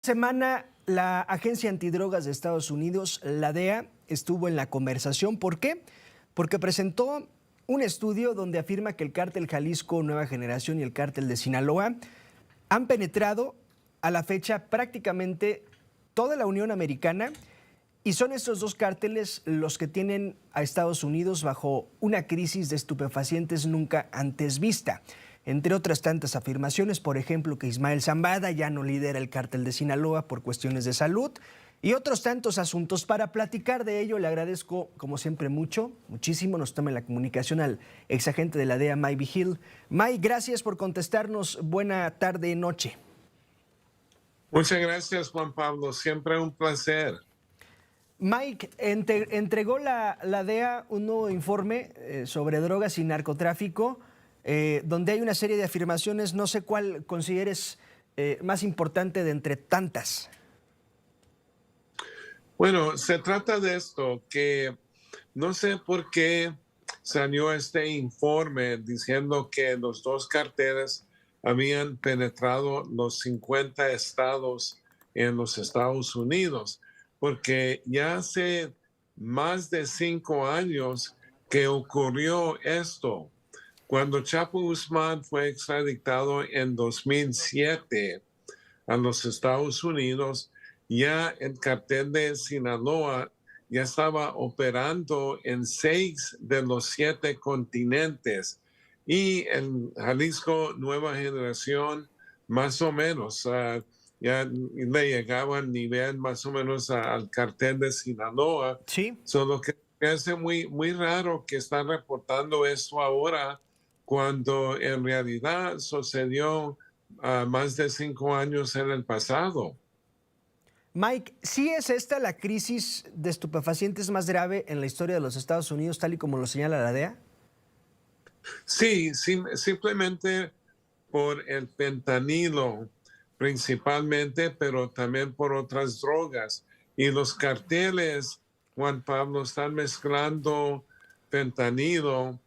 semana la Agencia Antidrogas de Estados Unidos, la DEA, estuvo en la conversación. ¿Por qué? Porque presentó un estudio donde afirma que el cártel Jalisco Nueva Generación y el cártel de Sinaloa han penetrado a la fecha prácticamente toda la Unión Americana, y son estos dos cárteles los que tienen a Estados Unidos bajo una crisis de estupefacientes nunca antes vista. Entre otras tantas afirmaciones, por ejemplo, que Ismael Zambada ya no lidera el cártel de Sinaloa por cuestiones de salud, y otros tantos asuntos. Para platicar de ello, le agradezco, como siempre, muchísimo, nos tome la comunicación al exagente de la DEA, Mike Vigil. Mike, gracias por contestarnos. Buena tarde, noche. Muchas gracias, Juan Pablo. Siempre un placer. Mike, entregó la DEA un nuevo informe sobre drogas y narcotráfico, donde hay una serie de afirmaciones. No sé cuál consideres más importante de entre tantas. Bueno, se trata de esto, que no sé por qué salió este informe diciendo que los dos carteles habían penetrado los 50 estados en los Estados Unidos, porque ya hace más de 5 años que ocurrió esto. Cuando Chapo Guzmán fue extraditado en 2007 a los Estados Unidos, ya el cartel de Sinaloa ya estaba operando en 6 de los 7 continentes, y en Jalisco Nueva Generación más o menos ya le llegaba al nivel más o menos al cartel de Sinaloa. Sí. Solo que me hace muy raro que están reportando esto ahora, cuando en realidad sucedió más de 5 años en el pasado. Mike, ¿sí es esta la crisis de estupefacientes más grave en la historia de los Estados Unidos, tal y como lo señala la DEA? Sí, simplemente por el fentanilo principalmente, pero también por otras drogas. Y los carteles, Juan Pablo, están mezclando fentanilo,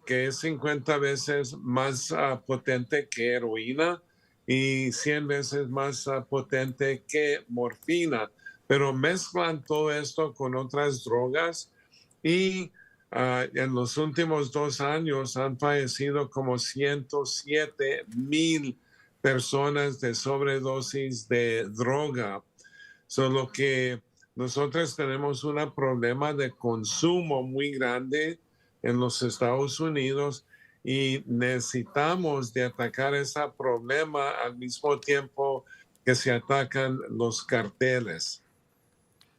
que es 50 veces más potente que heroína y 100 veces más potente que morfina. Pero mezclan todo esto con otras drogas, y en los últimos 2 años han fallecido como 107,000 personas de sobredosis de droga. Solo que nosotros tenemos un problema de consumo muy grande en los Estados Unidos, y necesitamos de atacar ese problema al mismo tiempo que se atacan los carteles.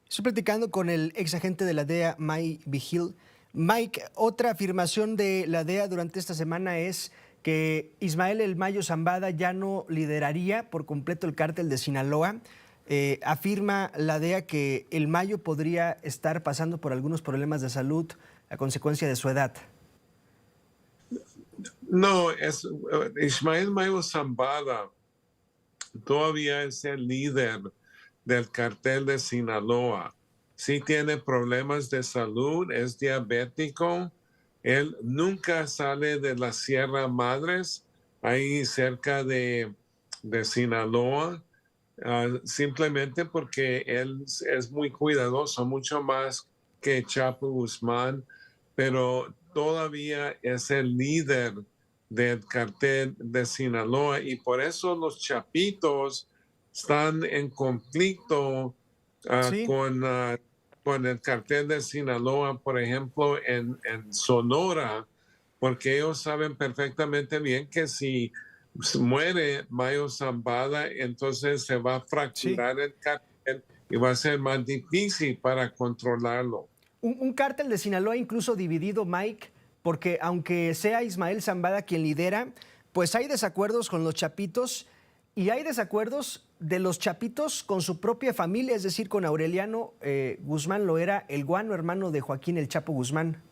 Estoy platicando con el ex agente de la DEA, Mike Vigil. Mike, otra afirmación de la DEA durante esta semana es que Ismael El Mayo Zambada ya no lideraría por completo el cártel de Sinaloa. Afirma la DEA que El Mayo podría estar pasando por algunos problemas de salud a consecuencia de su edad. No, Ismael Mayo Zambada todavía es el líder del cartel de Sinaloa. Sí tiene problemas de salud, es diabético. Él nunca sale de la Sierra Madres, ahí cerca de Sinaloa, simplemente porque él es muy cuidadoso, mucho más que Chapo Guzmán, pero todavía es el líder del cartel de Sinaloa, y por eso los chapitos están en conflicto Sí. con el cartel de Sinaloa, por ejemplo, en Sonora, porque ellos saben perfectamente bien que si muere Mayo Zambada, entonces se va a Sí. fracturar el cartel y va a ser más difícil para controlarlo. Un cártel de Sinaloa incluso dividido, Mike, porque aunque sea Ismael Zambada quien lidera, pues hay desacuerdos con los chapitos, y hay desacuerdos de los chapitos con su propia familia, es decir, con Aureliano Guzmán Loera, el guano, hermano de Joaquín El Chapo Guzmán.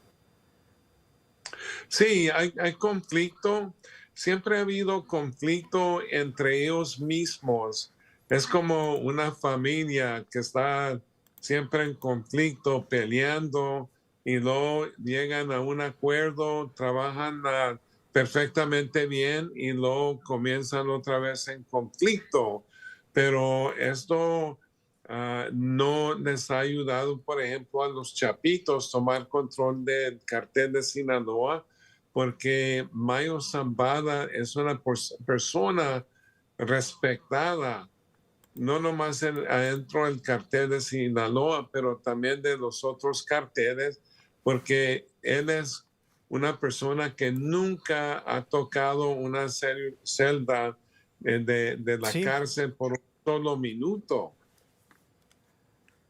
Sí, hay conflicto. Siempre ha habido conflicto entre ellos mismos. Es como una familia que está siempre en conflicto, peleando, y luego llegan a un acuerdo, trabajan perfectamente bien, y luego comienzan otra vez en conflicto. pero esto no les ha ayudado, por ejemplo, a los Chapitos tomar control del cartel de Sinaloa, porque Mayo Zambada es una persona respetada, no nomás adentro del cartel de Sinaloa, pero también de los otros carteles, porque él es una persona que nunca ha tocado una celda de la Sí. cárcel por un solo minuto.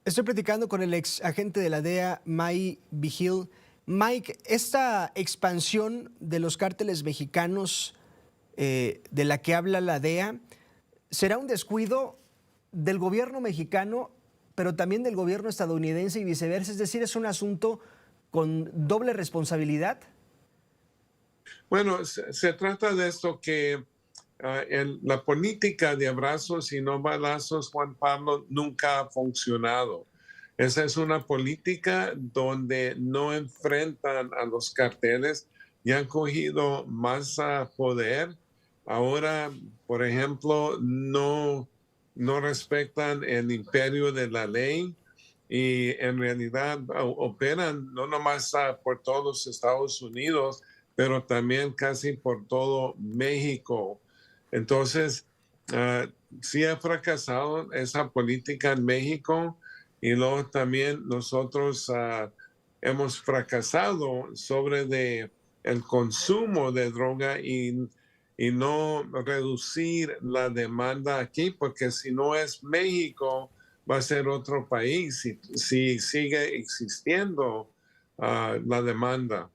Estoy platicando con el ex agente de la DEA, Mike Vigil. Mike, esta expansión de los cárteles mexicanos de la que habla la DEA, ¿será un descuido del gobierno mexicano, pero también del gobierno estadounidense y viceversa? Es decir, ¿es un asunto con doble responsabilidad? Bueno, se trata de esto que en la política de abrazos y no balazos, Juan Pablo, nunca ha funcionado. Esa es una política donde no enfrentan a los carteles y han cogido más poder. Ahora, por ejemplo, no respetan el imperio de la ley y en realidad operan no nomás por todos los Estados Unidos, pero también casi por todo México. Entonces, sí ha fracasado esa política en México y luego también nosotros hemos fracasado sobre el consumo de droga y no reducir la demanda aquí, porque si no es México, va a ser otro país si sigue existiendo la demanda.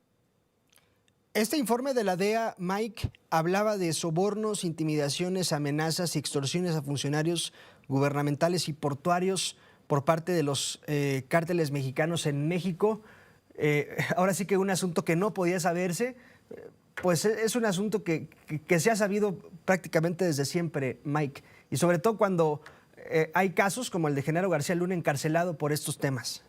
Este informe de la DEA, Mike, hablaba de sobornos, intimidaciones, amenazas y extorsiones a funcionarios gubernamentales y portuarios por parte de los cárteles mexicanos en México. Ahora sí que un asunto que no podía saberse, pues es un asunto que se ha sabido prácticamente desde siempre, Mike, y sobre todo cuando hay casos como el de Genaro García Luna encarcelado por estos temas.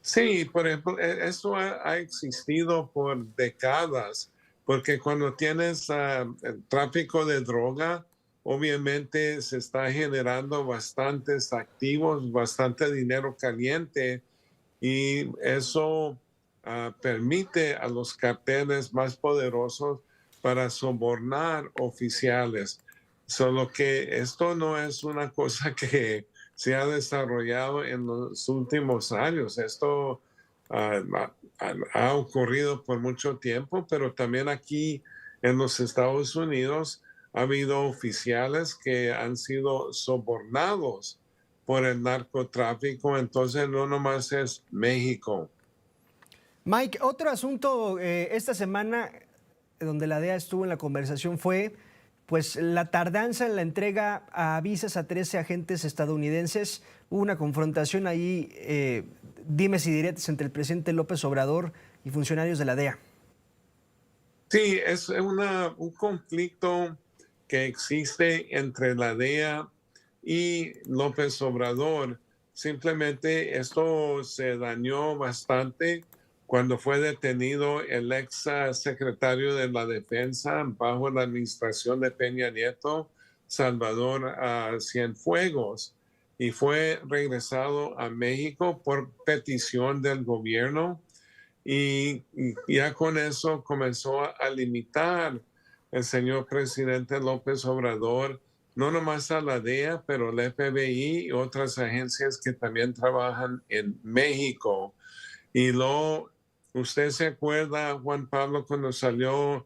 Sí, por ejemplo, eso ha existido por décadas, porque cuando tienes el tráfico de droga, obviamente se está generando bastantes activos, bastante dinero caliente, y eso permite a los carteles más poderosos para sobornar oficiales. Solo que esto no es una cosa que se ha desarrollado en los últimos años. Esto ha ocurrido por mucho tiempo, pero también aquí en los Estados Unidos ha habido oficiales que han sido sobornados por el narcotráfico, entonces no nomás es México. Mike, otro asunto esta semana donde la DEA estuvo en la conversación fue pues la tardanza en la entrega a visas a 13 agentes estadounidenses. Hubo una confrontación ahí, dimes y diretes entre el presidente López Obrador y funcionarios de la DEA. Sí, es un conflicto que existe entre la DEA y López Obrador. Simplemente esto se dañó bastante cuando fue detenido el ex secretario de la Defensa bajo la administración de Peña Nieto, Salvador Cienfuegos, y fue regresado a México por petición del gobierno y ya con eso comenzó a limitar el señor presidente López Obrador, no nomás a la DEA, pero el FBI y otras agencias que también trabajan en México. Y luego, usted se acuerda, Juan Pablo, cuando salió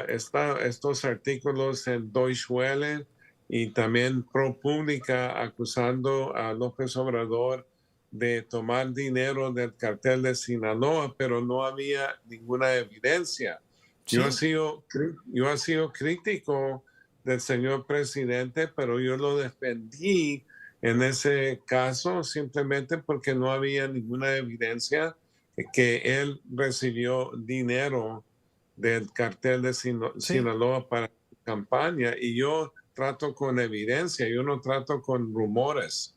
estos artículos en Deutsche Welle y también ProPublica acusando a López Obrador de tomar dinero del cartel de Sinaloa, pero no había ninguna evidencia. Sí. Yo he sido crítico del señor presidente, pero yo lo defendí en ese caso simplemente porque no había ninguna evidencia que él recibió dinero del cartel de Sí. Sinaloa para campaña y yo trato con evidencia, yo no trato con rumores.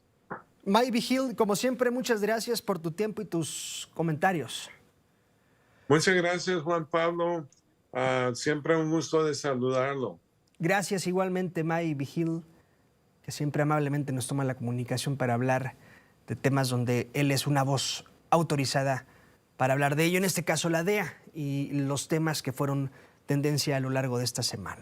Mike Vigil, como siempre, muchas gracias por tu tiempo y tus comentarios. Muchas gracias, Juan Pablo. Siempre un gusto de saludarlo. Gracias igualmente, Mike Vigil. que siempre amablemente nos toma la comunicación para hablar de temas donde él es una voz autorizada para hablar de ello, en este caso la DEA y los temas que fueron tendencia a lo largo de esta semana.